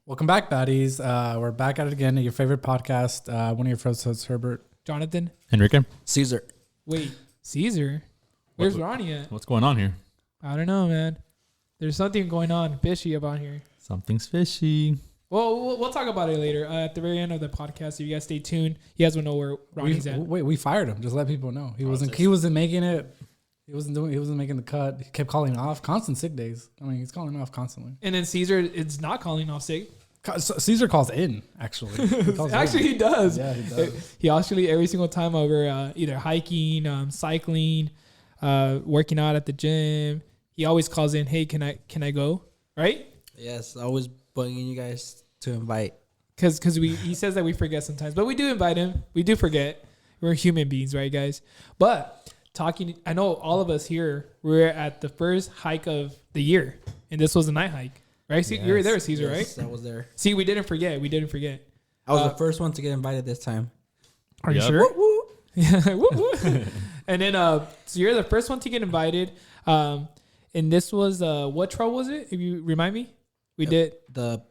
Welcome back, Baddies. We're back at it again. Your favorite podcast. One of your first hosts, Herbert. Jonathan. Enrique. Caesar. Wait, Caesar? Where's Ronnie at? What's going on here? I don't know, man. There's something going on fishy about here. Something's fishy. Well, we'll talk about it later at the very end of the podcast. If you guys stay tuned, you guys will know where Ronnie's at. We fired him. Just let people know he wasn't making it. He wasn't making the cut. He kept calling off. Constant sick days. I mean, he's calling off constantly. And then Caesar is not calling off sick. Caesar calls in, actually. He does. Yeah, he does. He actually, every single time over either hiking, cycling, working out at the gym, he always calls in, hey, can I go? Right? Yes, always bugging you guys to invite. Because he says that we forget sometimes. But we do invite him. We do forget. We're human beings, right, guys? But I know all of us here, we're at the first hike of the year. And this was a night hike. Right? Yes, You were there, Caesar, yes, right? I was there. See, we didn't forget. I was the first one to get invited this time. Are you sure? Woo, woo. Yeah, woo, woo. And then, so you're the first one to get invited. And this was, what trail was it? If you remind me? We did the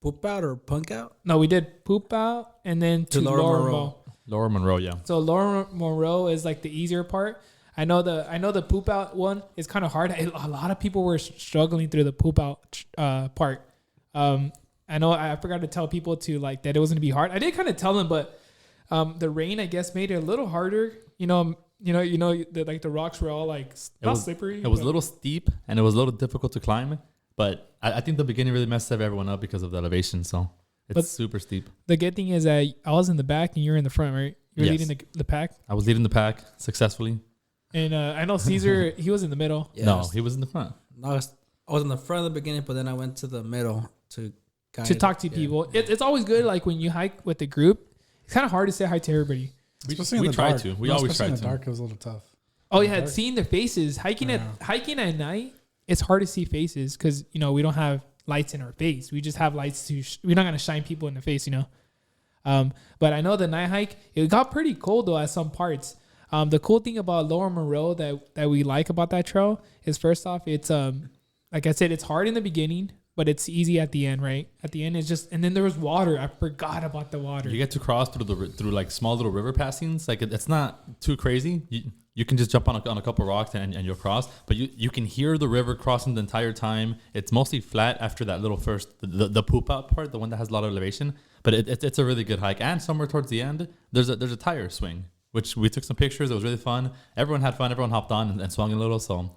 poop out or punk out? No, we did poop out and then to Laura Monroe. Laura Monroe, yeah. So Laura Monroe is like the easier part. I know the poop out one is kind of hard. A lot of people were struggling through the poop out part. I know I forgot to tell people that it was going to be hard. I did kind of tell them, but the rain, I guess, made it a little harder. The rocks were all slippery. It was a little steep and it was a little difficult to climb. But I think the beginning really messed everyone up because of the elevation. So it's super steep. The good thing is that I was in the back and you were in the front, right? You were leading the pack. I was leading the pack successfully. And I know Caesar, he was in the middle. Yes. No, he was in the front. No, I was in the front of the beginning, but then I went to the middle to talk to people. It's always good, like when you hike with the group. It's kind of hard to say hi to everybody. We try to. We always try to. In the dark, it was a little tough. Oh yeah, seeing their faces. Hiking at night, it's hard to see faces because we don't have lights in our face. We just have lights we're not gonna shine people in the face, But I know the night hike, it got pretty cold though at some parts. The cool thing about Laura Monroe that we like about that trail is, first off, it's like I said, it's hard in the beginning, but it's easy at the end, right? At the end, it's just, and then there was water. I forgot about the water. You get to cross through like small little river passings. Like it's not too crazy. You can just jump on a couple rocks and you'll cross. But you can hear the river crossing the entire time. It's mostly flat after that little first the poop out part, the one that has a lot of elevation. But it's a really good hike. And somewhere towards the end, there's a tire swing, which we took some pictures. It was really fun. Everyone had fun. Everyone hopped on and swung a little. So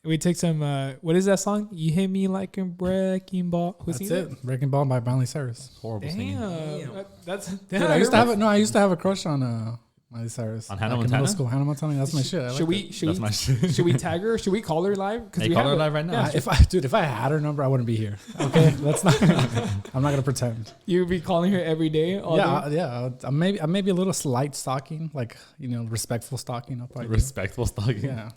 we took some. What is that song? You hit me like a wrecking ball. That's it. Wrecking Ball by Miley Cyrus. Horrible singing. Damn. I used to have a crush on Miley Cyrus. On Hannah Montana? Middle school. Hannah Montana. That's my shit. Should we tag her? Should we call her live? Hey, call her live right now. Yeah, if I had her number, I wouldn't be here. Okay, let's not. I'm not gonna pretend. You'd be calling her every day. Yeah. Maybe a little slight stalking, respectful stalking. Respectful stalking. Yeah.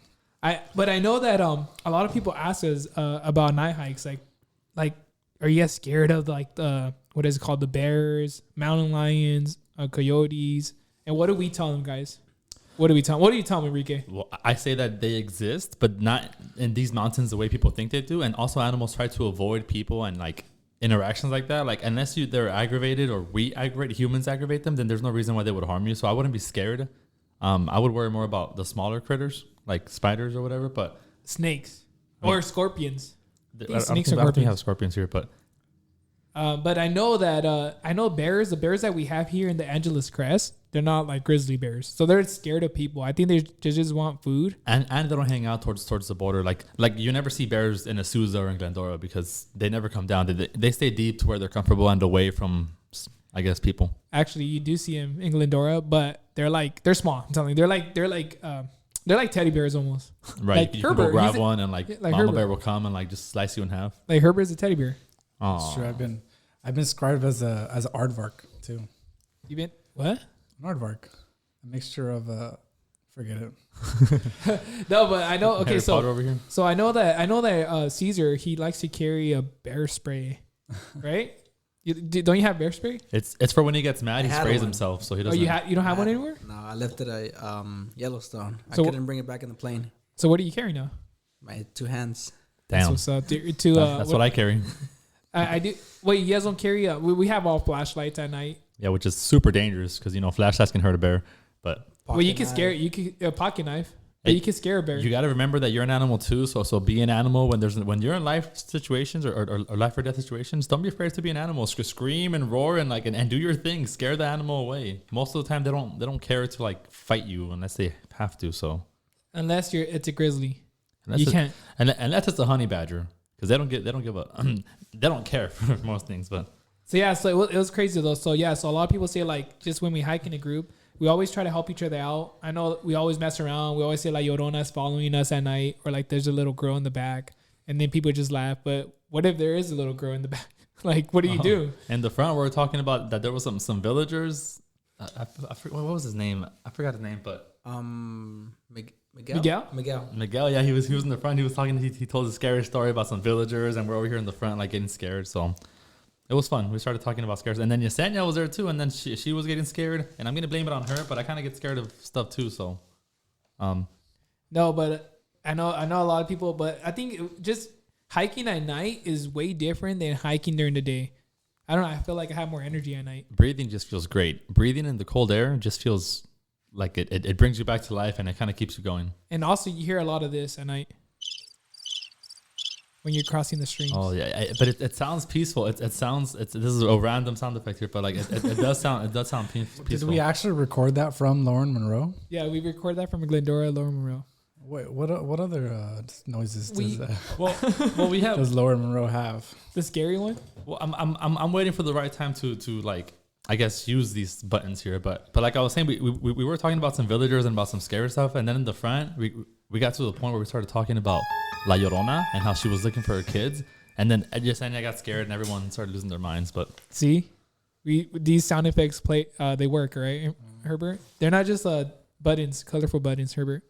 But I know that a lot of people ask us about night hikes. Like, are you guys scared of what is it called, the bears, mountain lions, coyotes? And what do we tell them, guys? What do you tell them, Enrique? Well, I say that they exist, but not in these mountains the way people think they do. And also animals try to avoid people and interactions like that. Like unless they're aggravated or humans aggravate them, then there's no reason why they would harm you. So I wouldn't be scared. I would worry more about the smaller critters like spiders or whatever, but snakes or scorpions. I don't think we have scorpions here, but I know that bears. The bears that we have here in the Angeles Crest, they're not like grizzly bears, so they're scared of people. I think they just want food, and they don't hang out towards the border. Like you never see bears in Azusa or in Glendora because they never come down. They stay deep to where they're comfortable and away from, I guess, people. Actually, you do see them in Glendora, but they're small. I'm telling you, they're like teddy bears almost. Right, like you Herbert, can go grab one and mama Herbert. bear will come and just slice you in half. Like Herbert's a teddy bear. Oh, sure. I've been described as an aardvark too. You been what? An aardvark, a mixture of forget it. No, but I know. Okay, so over here. So I know that Caesar, he likes to carry a bear spray, right? Don't you have bear spray? It's for when he gets mad. He sprays himself, so he doesn't. You don't have one anywhere? No, I left it at Yellowstone. So I couldn't bring it back in the plane. So what do you carry now? My 2 hands. Damn. That's what's up. That's what I carry. I do. Wait, you guys don't carry we have all flashlights at night. Yeah, which is super dangerous because flashlights can hurt a bear. But Well, you can scare you can a pocket knife. But you can scare a bear. you got to remember that you're an animal too. So be an animal when you're in life situations or life or death situations. Don't be afraid to be an animal. Scream and roar and do your thing. Scare the animal away. Most of the time they don't care to like fight you unless they have to. So unless it's a grizzly, unless you can't. Unless it's a honey badger because they don't give a they don't care for most things. But so yeah, so it was crazy though. So yeah, so a lot of people say like just when we hike in a group. We always try to help each other out. I know we always mess around. We always say like Llorona's following us at night or like there's a little girl in the back and then people just laugh. But what if there is a little girl in the back? Like, what do you do? In the front, we were talking about that there was some villagers. I forgot, what was his name? I forgot his name, but Miguel? Miguel, yeah, he was in the front. He was talking. He told a scary story about some villagers, and we're over here in the front like getting scared. So it was fun. We started talking about scares, and then Yesenia was there too, and then she was getting scared, and I'm gonna blame it on her, but I kind of get scared of stuff too. So, no, but I know a lot of people, but I think just hiking at night is way different than hiking during the day. I don't know. I feel like I have more energy at night. Breathing just feels great. Breathing in the cold air just feels like it brings you back to life, and it kind of keeps you going. And also, you hear a lot of this at night. When you're crossing the streams. Oh yeah, but it sounds peaceful. This is a random sound effect here, but like it does sound peaceful. Did we actually record that from Lauren Monroe? Yeah, we record that from Glendora, Lauren Monroe. Wait, what other noises does Lauren Monroe have? The scary one. Well, I'm waiting for the right time to like I guess use these buttons here, but like I was saying, we were talking about some villagers and about some scary stuff, and then in the front we got to the point where we started talking about La Llorona and how she was looking for her kids, and then Yesenia got scared and everyone started losing their minds. But see, these sound effects they work, right, Herbert? They're not just buttons, colorful buttons, Herbert.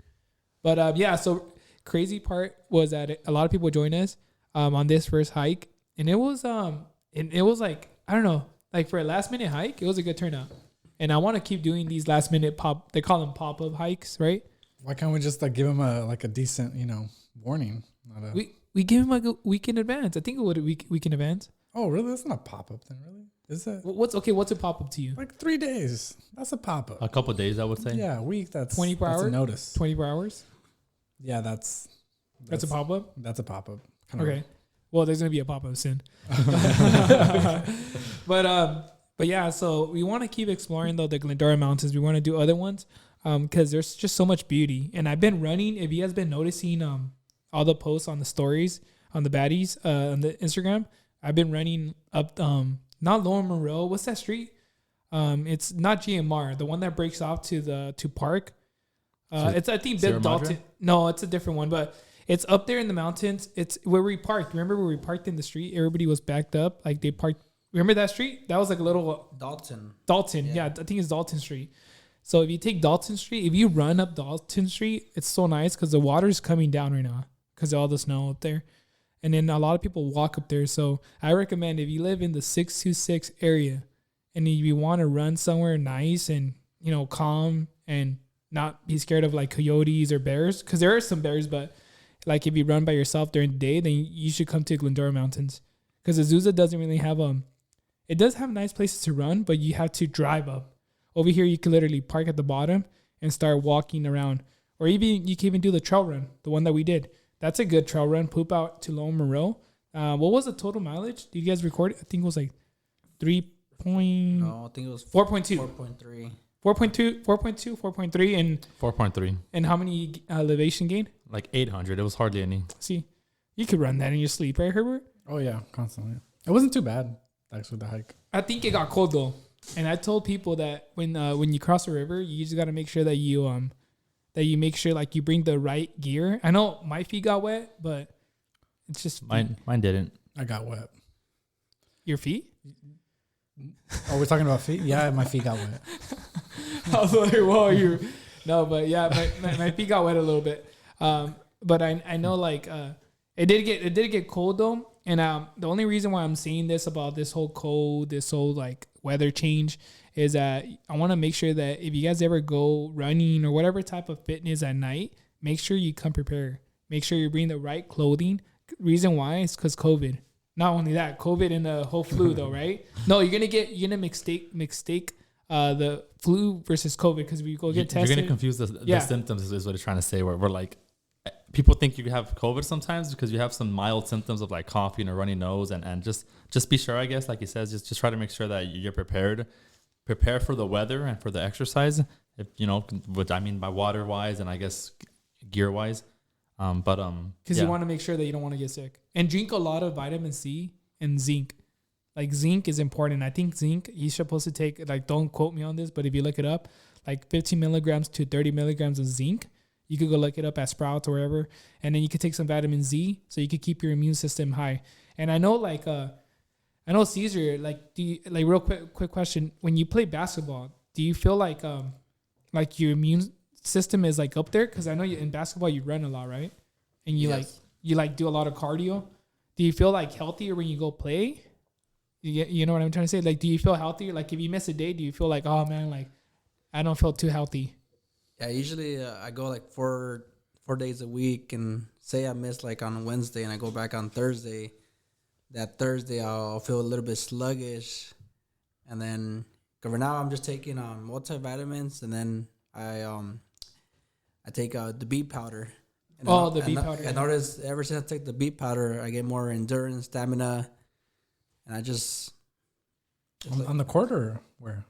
But yeah, so crazy part was that a lot of people joined us on this first hike, and it was like I don't know, like for a last minute hike, it was a good turnout. And I want to keep doing these last minute they call them pop up hikes, right? Why can't we just like give them a decent warning? We give them like a week in advance. I think it would a week in advance. Oh really? That's not a pop up then, really? Is it? What's a pop up to you? Like 3 days. That's a pop up. A couple of days, I would say. Yeah, a week. That's 24 hours. A notice. 24 hours. Yeah, that's a pop up. That's a pop up. Okay. Well, there's gonna be a pop up soon. But yeah, so we want to keep exploring the Glendora Mountains. We want to do other ones because there's just so much beauty. And I've been running. If you guys been noticing all the posts on the stories on the Baddies on the Instagram, I've been running up not Lauren Monroe. What's that street? It's not GMR, the one that breaks off to Park. It's I think Bill Dalton. No, it's a different one, but it's up there in the mountains. It's where we parked. Remember where we parked in the street? Everybody was backed up. Like they parked. Remember that street? That was like a little Dalton. Yeah, I think it's Dalton Street. So if you take Dalton Street, if you run up Dalton Street, it's so nice because the water's coming down right now because of all the snow up there. And then a lot of people walk up there. So I recommend if you live in the 626 area and if you want to run somewhere nice and, calm and not be scared of like coyotes or bears, because there are some bears, but like if you run by yourself during the day, then you should come to Glendora Mountains because Azusa doesn't really have it does have nice places to run, but you have to drive up. Over here, you can literally park at the bottom and start walking around. Or even you can even do the trail run, the one that we did. That's a good trail run. Poop out to Lauren Monroe. What was the total mileage? Did you guys record it? I think it was like 3. No, I think it was 4.2. 4.3. 4.2, 4.3, and 4.3. And how many elevation gain? Like 800. It was hardly any. See, you could run that in your sleep, right, Herbert? Oh yeah, constantly. It wasn't too bad actually the hike. I think it got cold though, and I told people that when you cross a river, you just got to make sure that you make sure like you bring the right gear. I know my feet got wet, but it's just mine didn't. I got wet. Your feet? Oh, we're talking about feet? Yeah, my feet got wet. I was like, whoa, you. No, but yeah, my feet got wet a little bit. But I know like it did get cold though, and the only reason why I'm saying this about this whole cold, this whole like weather change is that I want to make sure that if you guys ever go running or whatever type of fitness at night, make sure you come prepared. Make sure you bring the right clothing. Reason why is because COVID. Not only that, COVID and the whole flu though, right? No, you're gonna mistake the flu versus COVID because we go get tested. You're gonna confuse the symptoms is what it's trying to say. Where we're like, people think you have COVID sometimes because you have some mild symptoms of like coughing or runny nose, and just be sure, I guess, like he says, just try to make sure that you're prepared. Prepare for the weather and for the exercise. If you know what I mean by water wise and I guess gear wise. Because you want to make sure that you don't want to get sick, and drink a lot of vitamin C and zinc. Like zinc is important. I think zinc you're supposed to take, like, don't quote me on this, but if you look it up, like 15 milligrams to 30 milligrams of zinc. You could go look it up at Sprouts or wherever, and then you could take some vitamin Z so you could keep your immune system high. And I know, like, I know Caesar, like, do you, like, real quick question, when you play basketball, do you feel like your immune system is like up there? Because I know in basketball you run a lot, right? And you do a lot of cardio. Do you feel like healthier when you go play? You know what I'm trying to say? Like, do you feel healthier? Like, if you miss a day, do you feel like, oh man, like I don't feel too healthy? Yeah, usually I go like 4 days a week, and say I miss like on Wednesday and I go back on Thursday. That Thursday I'll feel a little bit sluggish, and then for now I'm just taking multivitamins, and then I take the beet powder. And the beet powder. I noticed ever since I take the beet powder, I get more endurance, stamina, and I just on the court or where?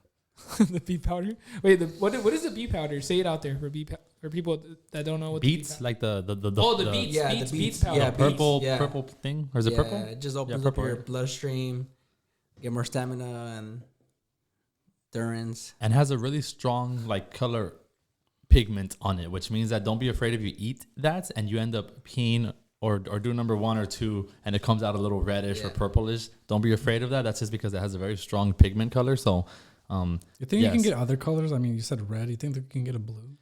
The beet powder. Wait, what is the beet powder? Say it out there for people that don't know what beets, the like the beets. Yeah, beets, the beets beets powder. yeah, purple thing, or is it purple? It just opens up your bloodstream, get more stamina and endurance, and has a really strong like color pigment on it, which means that don't be afraid if you eat that and you end up peeing or do number 1 or 2 and it comes out a little reddish or purplish. Don't be afraid of that. That's just because it has a very strong pigment color. So you think you can get other colors? I mean, you said red. You think you can get a blue?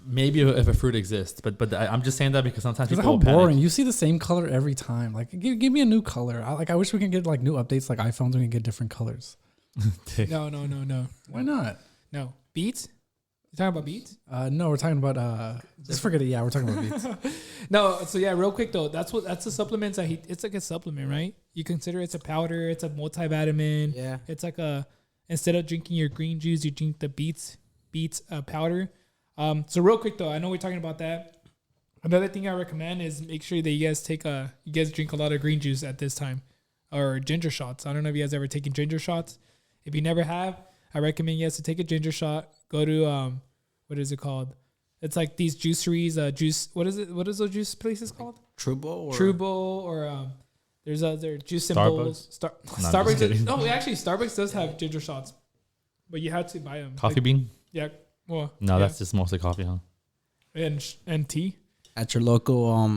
Maybe if a fruit exists, but I'm just saying that because sometimes people how will boring. panic. You see the same color every time. Like, give me a new color. I wish we can get like new updates, like iPhones. We can get different colors. No. Why not? No beets. You talking about beets? No, we're talking about. Just forget it. Yeah, we're talking about beets. No. So yeah, real quick though, that's the supplements that it's like a supplement, right? You consider it's a powder. It's a multivitamin. Yeah. It's like instead of drinking your green juice, you drink the beets powder. So real quick though, I know we're talking about that. Another thing I recommend is make sure that you guys drink a lot of green juice at this time, or ginger shots. I don't know if you guys ever taken ginger shots. If you never have, I recommend you guys to take a ginger shot. Go to what is it called? It's like these juiceries. What is it? What is those juice places called? Trubo or there's other juice symbols. Starbucks. Starbucks does have ginger shots, but you have to buy them. Coffee bean? Yeah. Well, that's just mostly coffee, huh? And tea. At your local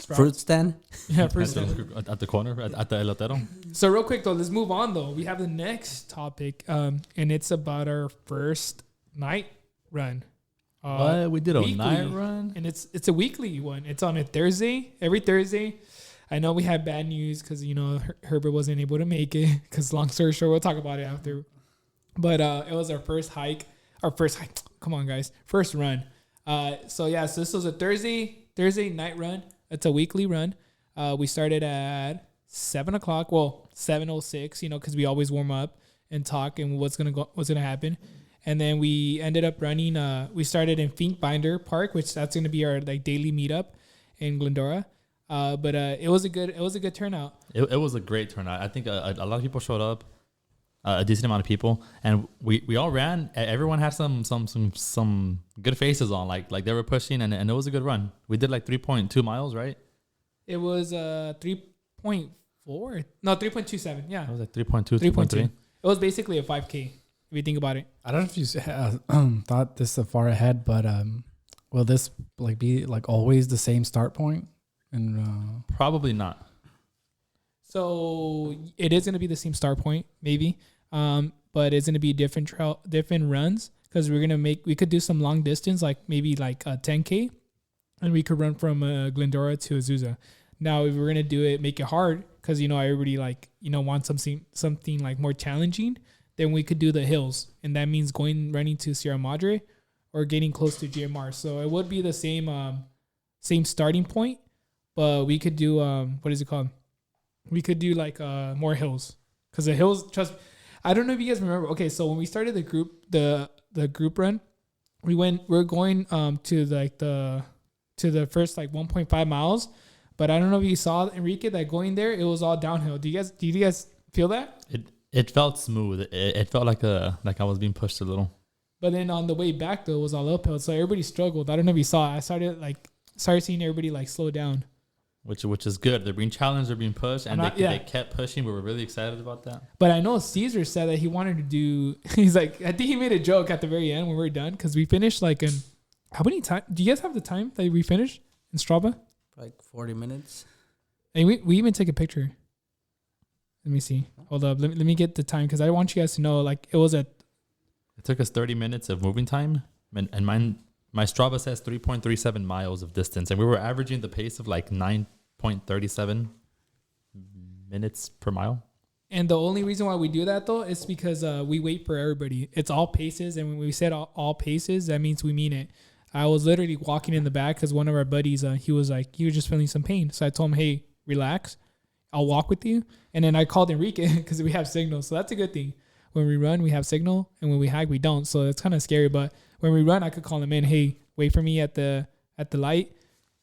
fruit stand? Yeah, fruit stand. At the corner, at the elotero. So real quick, though, let's move on, though. We have the next topic, and it's about our first night run. What? We did a weekly, night run? And it's a weekly one. It's on a Thursday, every Thursday. I know we had bad news because, Herbert wasn't able to make it because, long story short, we'll talk about it after. But it was our first hike. Come on, guys. First run. So this was a Thursday night run. It's a weekly run. We started at 7 o'clock. Well, 7:06. Because we always warm up and talk and what's gonna happen. And then we ended up running. We started in Finkbinder Park, which that's gonna be our like daily meetup in Glendora. But it was a good turnout. It was a great turnout. I think a lot of people showed up. A decent amount of people, and we all ran. Everyone had some good faces on, like they were pushing, and it was a good run. We did like 3.2 miles, right? It was 3.4, no 3.27. Yeah, it was like 3.2, 3.3. It was basically a 5K if you think about it. I don't know if you thought this so far ahead, but will this like be like always the same start point? And probably not. So it is going to be the same start point, maybe. But it's going to be different runs because we could do some long distance, like maybe like a 10K, and we could run from Glendora to Azusa. Now, if we're going to do it, make it hard because, everybody want something like more challenging, then we could do the hills. And that means running to Sierra Madre or getting close to GMR. So it would be the same starting point, but we could do, what is it called? we could do like more hills, because the hills, trust me, I don't know if you guys remember. Okay, so when we started the group run, we're going to like to the first like 1.5 miles, but I don't know if you saw, Enrique, that going there it was all downhill. Do you guys feel that? It felt smooth. It felt like I was being pushed a little. But then on the way back though, it was all uphill, so everybody struggled. I don't know if you saw. I started seeing everybody like slow down. Which is good. They're being challenged, they're being pushed, and they kept pushing. We were really excited about that. But I know Caesar said that he wanted to do. He's like, I think he made a joke at the very end when we were done, because we finished like in how many time? Do you guys have the time that we finished in Strava? Like 40 minutes. And we even take a picture. Let me see. Hold up. Let me get the time, because I want you guys to know like it was It took us 30 minutes of moving time, and my Strava says 3.37 miles of distance, and we were averaging the pace of like 9.37 minutes per mile. And the only reason why we do that though is because we wait for everybody. It's all paces, and when we said all paces, that means we mean it. I was literally walking in the back because one of our buddies, he was just feeling some pain. So I told him, hey, relax. I'll walk with you. And then I called Enrique because we have signal. So that's a good thing. When we run, we have signal, and when we hike, we don't. So it's kind of scary. But when we run, I could call him in. Hey, wait for me at the light.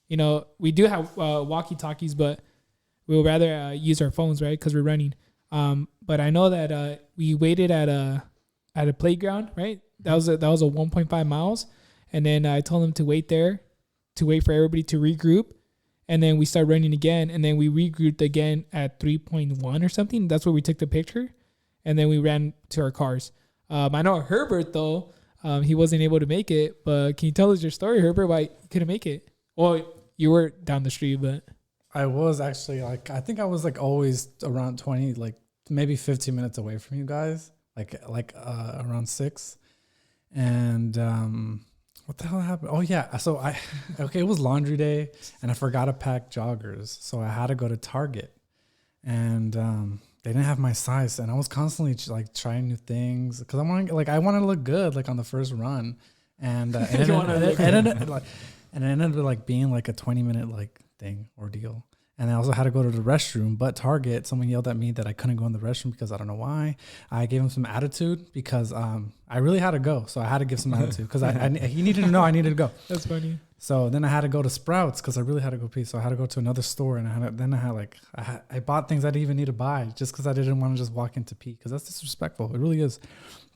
You know, we do have walkie talkies, but we would rather use our phones, right? Because we're running. But I know that we waited at a playground, right? That was a 1.5 miles, and then I told him to wait there, to wait for everybody to regroup, and then we start running again, and then we regrouped again at 3.1 or something. That's where we took the picture. And then we ran to our cars. I know Herbert, though, he wasn't able to make it. But can you tell us your story, Herbert, why you couldn't make it? Well, you were down the street, but... I was actually, I think I was, always around 20, maybe 15 minutes away from you guys. Around 6. And what the hell happened? Oh, yeah. So, it was laundry day, and I forgot to pack joggers. So, I had to go to Target. And... they didn't have my size, and I was constantly trying new things because I want to look good on the first run, and it ended up being a 20-minute thing ordeal. And I also had to go to the restroom, but Target, someone yelled at me that I couldn't go in the restroom because I don't know why. I gave him some attitude because I really had to go, so I had to give some attitude because he needed to know I needed to go. That's funny. So then I had to go to Sprouts because I really had to go pee. So I had to go to another store, and I bought things I didn't even need to buy just because I didn't want to just walk in to pee, because that's disrespectful. It really is.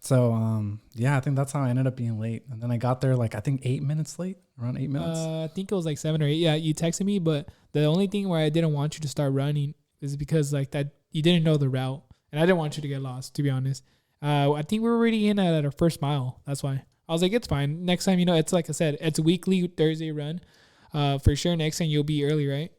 So I think that's how I ended up being late. And then I got there I think 8 minutes late, around 8 minutes. I think it was 7 or 8. Yeah, you texted me, but the only thing where I didn't want you to start running is because that you didn't know the route, and I didn't want you to get lost, to be honest. I think we were already in at our first mile. That's why. I was like, it's fine. Next time, it's like I said, it's a weekly Thursday run. For sure, next time you'll be early, right?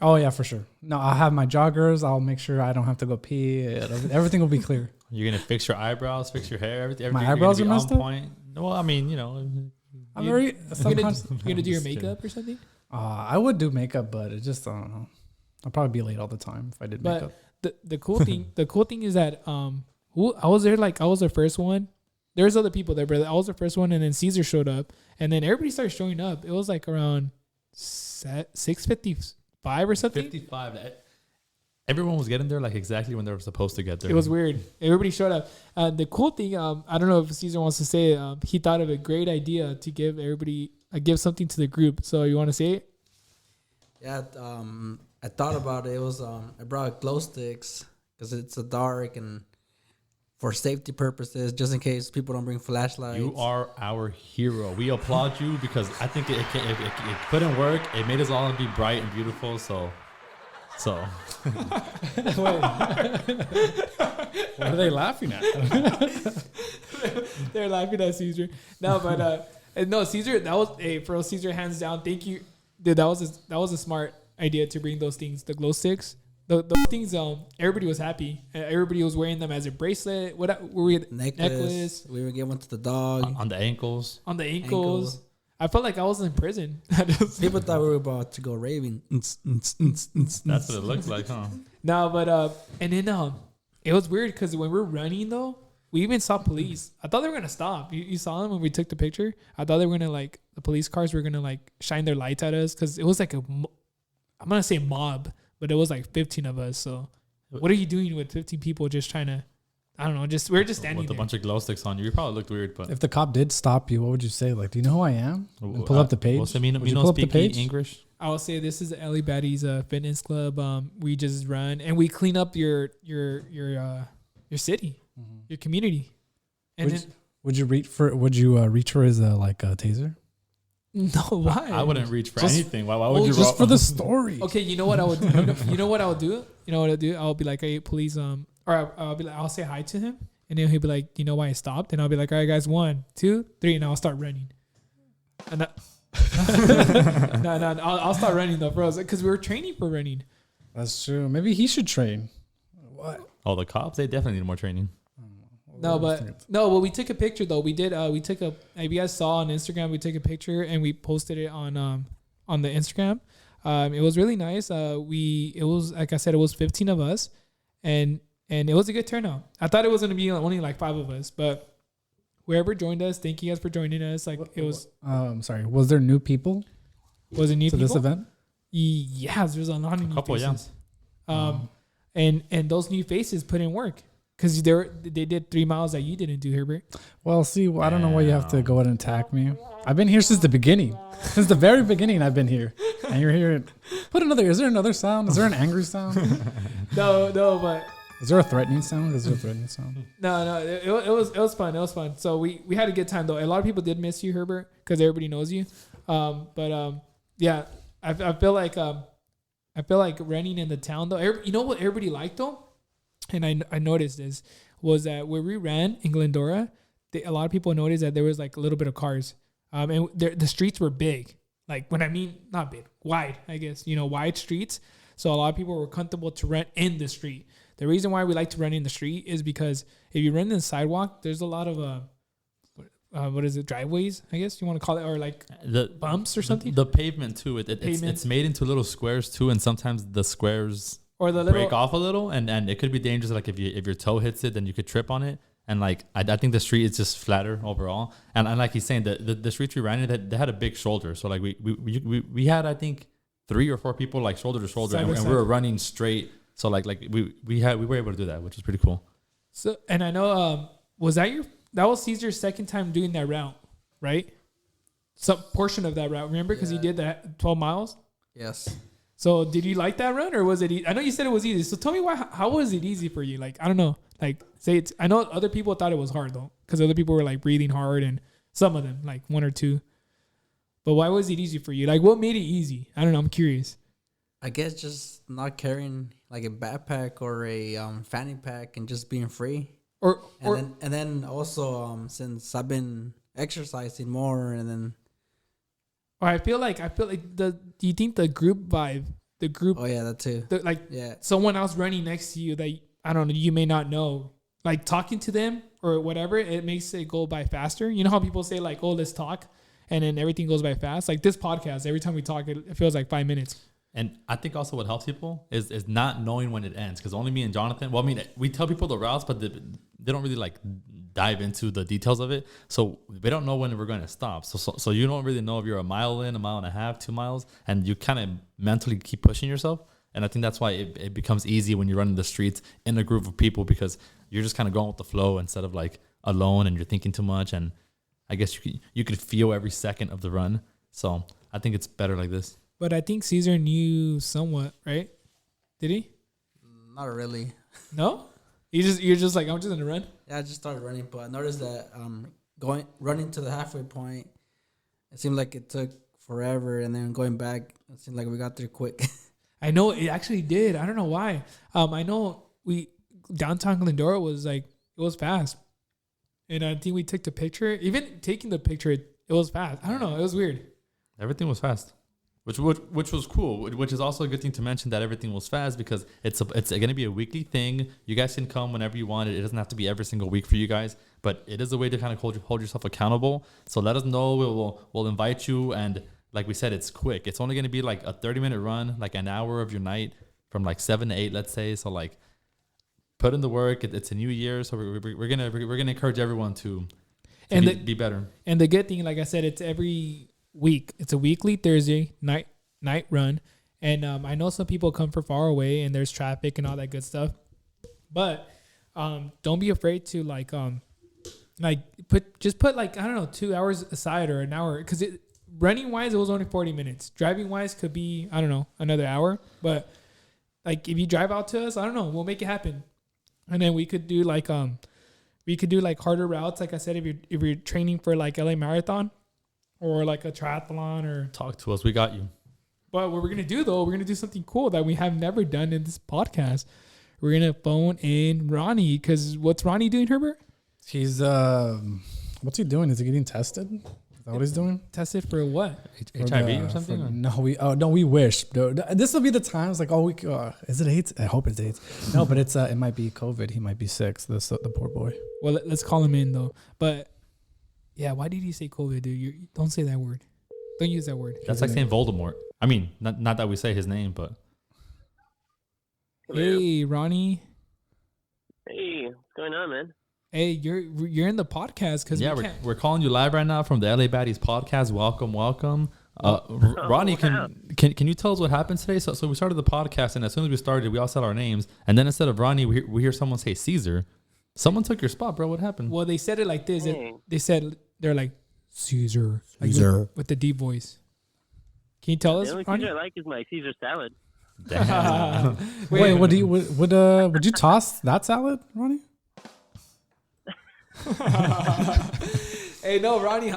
Oh, yeah, for sure. No, I'll have my joggers. I'll make sure I don't have to go pee. Everything will be clear. You're going to fix your eyebrows, fix your hair, everything. My eyebrows are messed up? Well, I mean, I'm very... You're going to do your makeup or something? I would do makeup, but it just, I don't know. I'll probably be late all the time if I did makeup. The cool thing is that I was there, I was the first one. There's other people there, but I was the first one, and then Caesar showed up, and then everybody started showing up. It was around 6:55 or something. 55. Everyone was getting there exactly when they were supposed to get there. It was weird. Everybody showed up. The cool thing, I don't know if Caesar wants to say it, he thought of a great idea to give everybody give something to the group. So you want to say it? Yeah, I thought about it. It was I brought glow sticks because it's dark, and for safety purposes, just in case people don't bring flashlights. You are our hero. We applaud you because I think it put in work. It made us all be bright and beautiful. So. What are they laughing at? They're laughing at Caesar. No, but no, Caesar. That was for Caesar, hands down. Thank you, dude. That was a smart idea to bring those things, the glow sticks. Those things, everybody was happy. Everybody was wearing them as a bracelet. What were we? Necklace. We were giving one to the dog. On the ankles. On the ankles. I felt like I was in prison. People thought we were about to go raving. That's what it looked like, huh? No, but and then it was weird because when we were running though, we even saw police. I thought they were gonna stop. You saw them when we took the picture. I thought they were gonna the police cars were gonna shine their lights at us because it was I'm gonna say mob. but it was like 15 of us. So what are you doing with 15 people just trying to, I don't know, we're just standing with a there. bunch of glow sticks on you. You probably looked weird, but If the cop did stop you, what would you say? Like, do you know who I am? And pull up the page. Would you pull know up the speak page? English? I will say this is LA Baddies fitness club. We just run and we clean up your city, your community. And Would you reach for his taser? no, why? I wouldn't reach for Just- anything. Why would you? Just for the story. Okay, you know what I would do? You know what I would do? You know what I'll do? I'll be like, hey, please, or I'll be like, I'll say hi to him, and then he'll be like, you know why I stopped? And I'll be like, all right, guys, 1, 2, 3, and I'll start running. And no, I'll start running though, bro, because we were training for running. That's true. Maybe he should train. What? Oh, the cops, they definitely need more training. But we took a picture though. We did. We took a. If you guys saw on Instagram, we took a picture and we posted it on the Instagram. It was really nice. It was like I said, it was 15 of us, and it was a good turnout. I thought it was gonna be only like 5 of us, but whoever joined us, thank you guys for joining us. Like it was. Sorry. Was there new people? Was it new to people? this event? Yes, there's a lot of new faces. Yeah. And those new faces put in work. Because they did 3 miles that you didn't do, Herbert. Well, see, I don't know why you have to go ahead and attack me. I've been here since the beginning. Since the very beginning, I've been here. And you're here. Is there another sound? Is there an angry sound? No, but... Is there a threatening sound? No, it was fun. It was fun. So we had a good time, though. A lot of people did miss you, Herbert, because everybody knows you. Yeah, I feel like running in the town, though. You know what everybody liked, though? And I noticed this, was that where we ran in Glendora, a lot of people noticed that there was like a little bit of cars. And the streets were big. Like when I mean, not big, wide, I guess, wide streets. So a lot of people were comfortable to run in the street. The reason why we like to run in the street is because if you run in the sidewalk, there's a lot of, driveways, I guess you want to call it, or like the bumps or something. The pavement too. It's made into little squares too. And sometimes the squares... or the break off a little, and it could be dangerous. Like if your toe hits it, then you could trip on it. And like I think the street is just flatter overall. And like he's saying, the streets we ran in, they had a big shoulder. So like we had, I think, 3 or 4 people like shoulder to shoulder, and we were running straight. So like we were able to do that, which was pretty cool. So and I know that was Caesar's second time doing that route, right? Some portion of that route, remember? Because he did that 12 miles. Yes. So did you like that run, or was it? I know you said it was easy. So tell me how was it easy for you? Like I don't know. Like say it's. I know other people thought it was hard though, because other people were like breathing hard, and some of them like 1 or 2. But why was it easy for you? Like what made it easy? I don't know. I'm curious. I guess just not carrying like a backpack or a fanny pack and just being free. And then also since I've been exercising more and then. Or I feel like do you think the group vibe, the group? Oh yeah, that too. Someone else running next to you that I don't know, you may not know, like talking to them or whatever, it makes it go by faster. You know how people say like, oh, let's talk, and then everything goes by fast. Like this podcast, every time we talk, it feels like 5 minutes. And I think also what helps people is not knowing when it ends, because only me and Jonathan. Well, I mean, we tell people the routes, but they don't really like dive into the details of it, so we don't know when we're going to stop. So you don't really know if you're a mile in, a mile and a half, 2 miles, and you kind of mentally keep pushing yourself. And I think that's why it becomes easy when you're running the streets in a group of people, because you're just kind of going with the flow instead of like alone and you're thinking too much. And I guess you could feel every second of the run. So I think it's better like this. But I think Caesar knew somewhat, right? Did he? Not really. No? You're just like, I'm just gonna run? Yeah, I just started running, but I noticed that running to the halfway point, it seemed like it took forever, and then going back, it seemed like we got there quick. I know it actually did. I don't know why. I know downtown Glendora was like, it was fast. And I think we took the picture. Even taking the picture, it was fast. I don't know. It was weird. Everything was fast. Which was cool. Which is also a good thing to mention, that everything was fast, because it's going to be a weekly thing. You guys can come whenever you want. It doesn't have to be every single week for you guys, but it is a way to kind of hold yourself accountable. So let us know. We'll invite you, and like we said, it's quick. It's only going to be like a 30-minute run, like an hour of your night from like 7 to 8, let's say. So like, put in the work. It's a new year, so we're gonna encourage everyone to be better. And the good thing, like I said, it's every week. It's a weekly Thursday night run, And I know some people come from far away and there's traffic and all that good stuff. But don't be afraid to like put like, I don't know, 2 hours aside or an hour. Because running wise, it was only 40 minutes. Driving wise could be, I don't know, another hour. But like if you drive out to us, I don't know, we'll make it happen. And then we could do like harder routes. Like I said, if you're training for like LA Marathon or like a triathlon or Talk to us. We got you. But what we're going to do, though, we're going to do something cool that we have never done in this podcast. We're going to phone in Ronnie. Because what's Ronnie doing, Herbert? He's, what's he doing? Is he getting tested? Is that what he's doing? Tested for what? HIV or something? No, we wish. This will be the times like, is it AIDS? I hope it's AIDS. No, but it might be COVID. He might be sick. So the poor boy. Well, let's call him in, though. But, yeah, why did he say COVID, dude? Don't say that word. Don't use that word. That's like saying Voldemort. I mean, not that we say his name, but. Hey, Ronnie. Hey, what's going on, man? Hey, you're in the podcast because we're calling you live right now from the LA Baddies podcast. Welcome. Ronnie, can you tell us what happened today? So we started the podcast, and as soon as we started, we all said our names, and then instead of Ronnie, we hear someone say Caesar. Someone took your spot, bro. What happened? Well, they said it like this. Hey. They're like Caesar. Like with the deep voice. Can you tell us? The only Ronnie? Caesar I like is my Caesar salad. Wait, would you toss that salad, Ronnie? Hey, no, Ronnie.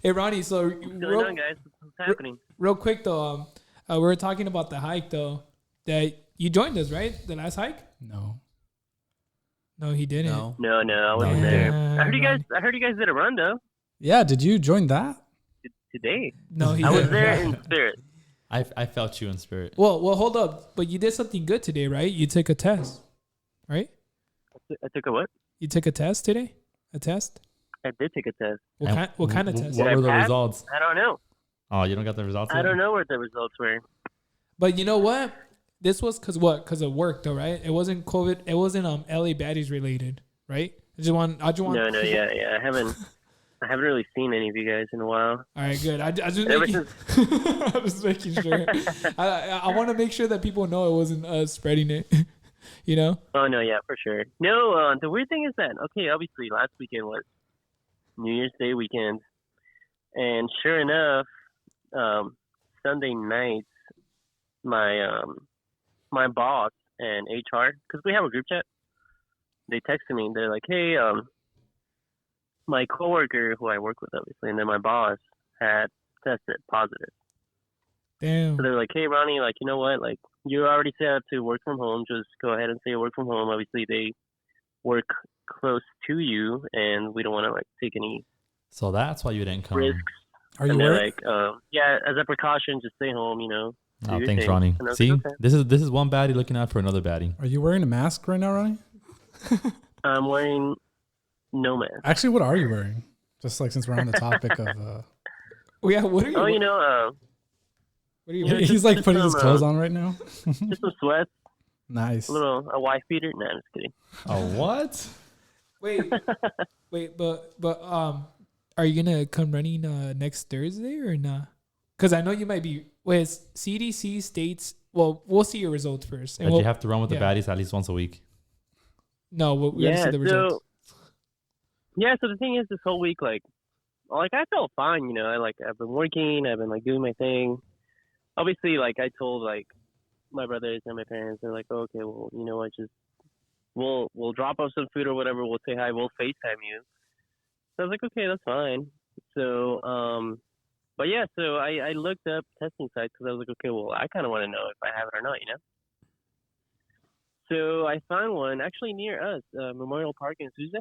Hey, Ronnie. So, What's going on, guys? What's happening? real quick though, we were talking about the hike though. That you joined us, right? The last hike? No, he didn't. No, I wasn't there. I heard you guys did a run though Yeah, did you join that? today. No, he I was didn't. there in spirit. I felt you in spirit. Well, hold up. But you did something good today, right? You took a test, right? I took a what? You took a test today? A test? I did take a test. What kind of test? What Did were I the pass? results? I don't know. Oh, you don't got the results? I yet? don't know what the results were. But you know what? This was because of work though, right? It wasn't COVID. It wasn't LA Baddies related, right? I just want. No, yeah. I haven't really seen any of you guys in a while. All right, good. I just Ever making, I was making sure. I want to make sure that people know it wasn't us spreading it. You know? Oh no, yeah, for sure. No, the weird thing is that obviously last weekend was New Year's Day weekend, and sure enough, Sunday night, my boss and HR, because we have a group chat, they texted me. They're like, "Hey, my coworker who I work with, obviously, and then my boss had tested positive." Damn. So they're like, "Hey, Ronnie, like, you know what? Like, you're already set up to work from home. Just go ahead and say work from home. Obviously, they work close to you, and we don't want to like take any So that's why you didn't come. risks." Are you And they're worried? like, "Yeah, as a precaution, just stay home. You know." do Oh, your thanks, thing." Ronnie. And I was See, like, "Okay." this is one baddie looking out for another baddie. Are you wearing a mask right now, Ronnie? I'm wearing no mask. Actually, what are you wearing? Just like since we're on the topic of, Yeah. What are you? Oh, you know, What are you? Yeah, he's like just putting his some, clothes on right now. just some sweats, Nice. a wife beater. Nah, I'm just kidding. Oh, what? Wait. But are you gonna come running next Thursday or not? Because I know you might be. Wait, CDC states. Well, we'll see your results first. That you have to run with the yeah. baddies at least once a week. No, we have to see the results. So the thing is, this whole week, like I felt fine, you know. I've been working, I've been like doing my thing. Obviously, like I told like my brothers and my parents, they're like, oh, okay, well, you know what, just we'll drop off some food or whatever, we'll say hi, we'll FaceTime you. So I was like, okay, that's fine. So but yeah, so I looked up testing sites because I was like, okay, well, I kind of want to know if I have it or not, you know. So I found one actually near us, Memorial Park in Tuesday.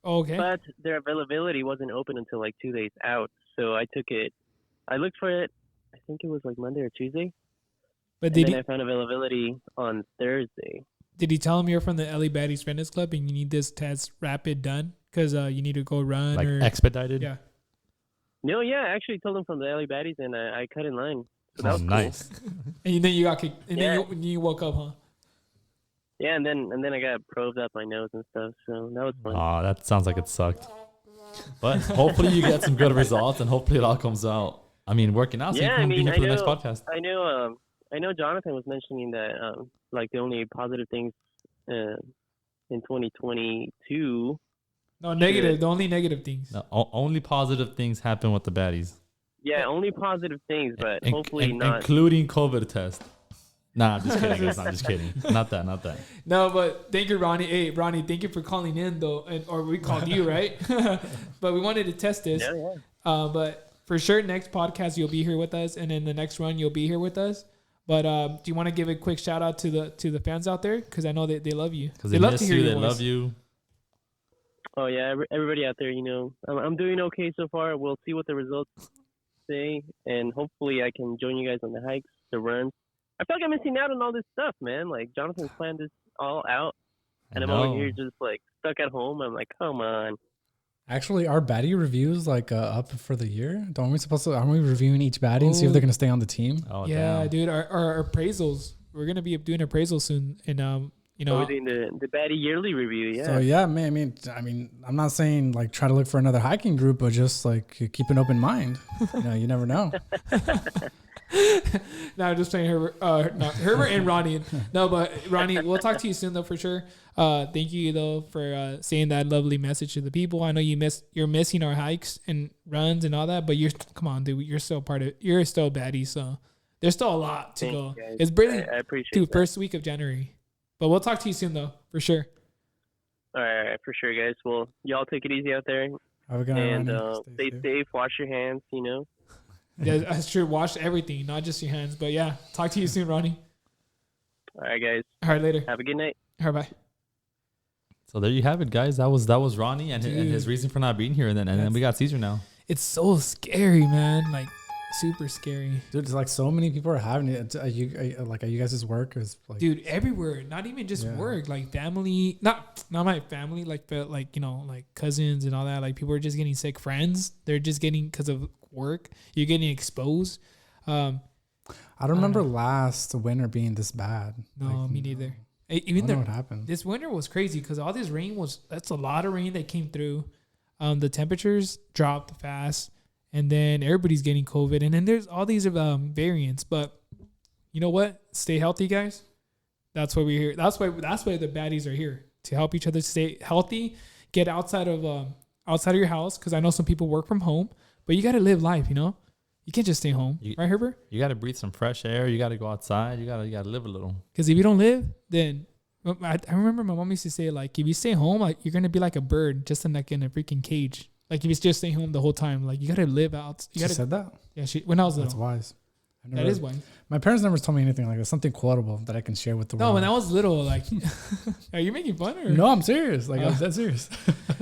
Okay. But their availability wasn't open until like 2 days out. So I took it. I looked for it. I think it was like Monday or Tuesday. But And then I found availability on Thursday. did he tell him you're from the LA Baddies Fitness Club and you need this test rapid done because you need to go run Like or expedited? yeah. No, yeah, I actually told them from the LA Baddies, and I cut in line. So that was cool. Nice. And then you got kicked. And Yeah. then you woke up, huh? Yeah, and then I got probed up my nose and stuff. So that was fun. Oh, that sounds like it sucked. But hopefully you get some good results and hopefully it all comes out I mean, working out. So you can be here for the next podcast. I know Jonathan was mentioning that like the only positive things in 2022. No, negative. The only negative things. No, only positive things happen with the baddies. Yeah, only positive things, but hopefully not. Including COVID test. Nah, I'm just kidding. I'm just kidding. Not that. No, but thank you, Ronnie. Hey, Ronnie, thank you for calling in, though. Or we called you, right? But we wanted to test this. Yeah. But for sure, next podcast, you'll be here with us. And then the next run, you'll be here with us. But do you want to give a quick shout out to the fans out there? Because I know they love you. Because they love miss to hear you. your They voice. love you. Oh, yeah. Everybody out there, I'm doing okay so far. We'll see what the results say. And hopefully I can join you guys on the hikes, the runs. I feel like I'm missing out on all this stuff, man. Like, Jonathan's planned this all out. And I'm over here just, like, stuck at home. I'm like, come on. Actually, are baddie reviews like up for the year? Aren't we reviewing each baddie and see if they're gonna stay on the team? Oh, yeah, damn. dude. Our appraisals. We're gonna be doing appraisals soon, and We're doing the Baddie yearly review. Yeah. So yeah, man. I mean, I'm not saying like try to look for another hiking group, but just like keep an open mind. You never know. No, just saying Herbert. Herbert and Ronnie. No, but Ronnie, we'll talk to you soon though for sure. Thank you though for saying that lovely message to the people. I know you're missing our hikes and runs and all that, but come on, dude. You're still you're still Baddie, so there's still a lot to go. It's barely I appreciate that. First week of January, but we'll talk to you soon though for sure. All right, for sure, guys. Well, y'all take it easy out there, Have a good night, and stay safe. Wash your hands. Yeah, that's true. Wash everything, not just your hands. But yeah, talk to you soon, Ronnie. All right, guys. All right, later. Have a good night. All right, bye. So there you have it, guys. That was Ronnie and his reason for not being here, and then we got Caesar now. It's so scary, man. Like super scary, dude. It's like so many people are having it. Are you guys' work is like, dude, everywhere. Not even just work, like family. Not my family, like like cousins and all that. Like people are just getting sick. Friends, they're just getting because of work. You're getting exposed. I don't remember last winter being this bad. No, me neither. Even what happened. This winter was crazy because all this rain that's a lot of rain that came through. The temperatures dropped fast, and then everybody's getting COVID, and then there's all these variants. But you know what? Stay healthy, guys. That's why we're here. That's why the baddies are here, to help each other stay healthy. Get outside of your house, because I know some people work from home, but you got to live life. You can't just stay home, right, Herbert? You got to breathe some fresh air. You got to go outside. You got to live a little. Because if you don't live, then I remember my mom used to say, like, if you stay home, like, you're gonna be like a bird, just in a freaking cage. Like, if you just stay home the whole time, like, you gotta live out. She said that? Yeah, when I was little. That's wise. That is wise. My parents never told me anything like that. Something quotable that I can share with the world. No, when I was little, like, are you making fun or? No, I'm serious. Like, I'm dead serious.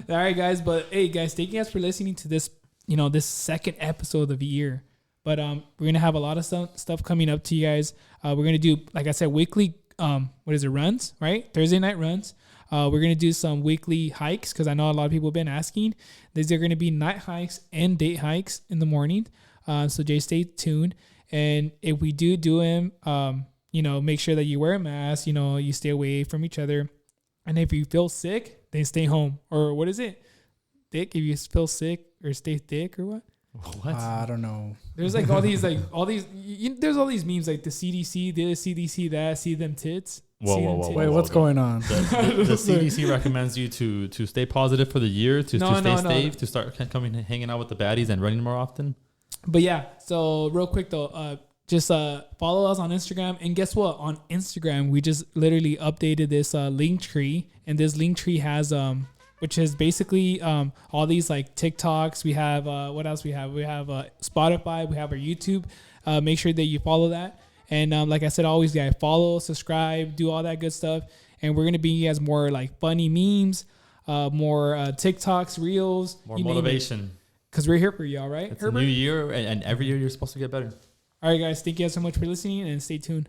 All right, guys. But hey, guys, thank you guys for listening to this. This second episode of the year. But we're gonna have a lot of stuff coming up to you guys. We're gonna do, like I said, weekly. Runs, right? Thursday night runs. We're gonna do some weekly hikes because I know a lot of people have been asking. These are gonna be night hikes and day hikes in the morning. So just stay tuned. And if we do them, make sure that you wear a mask. You stay away from each other. And if you feel sick, then stay home. Or what is it? Thick? If you feel sick, or stay thick, or what? What? I don't know. There's like all these there's all these memes like the CDC this, CDC that, see them tits. Whoa. Wait, what's going on? The CDC recommends you to stay positive for the year, to stay safe, to start hanging out with the baddies and running more often. But yeah, so real quick though, just follow us on Instagram. And guess what? On Instagram, we just literally updated this link tree, and this link tree has which is basically all these like TikToks. We have what else we have? We have Spotify. We have our YouTube. Make sure that you follow that. And like I said, always, guys, follow, subscribe, do all that good stuff. And we're gonna be as more like funny memes, more TikToks, reels, more motivation. Because we're here for y'all, right? It's Herbert? A new year, and every year you're supposed to get better. All right, guys. Thank you guys so much for listening, and stay tuned.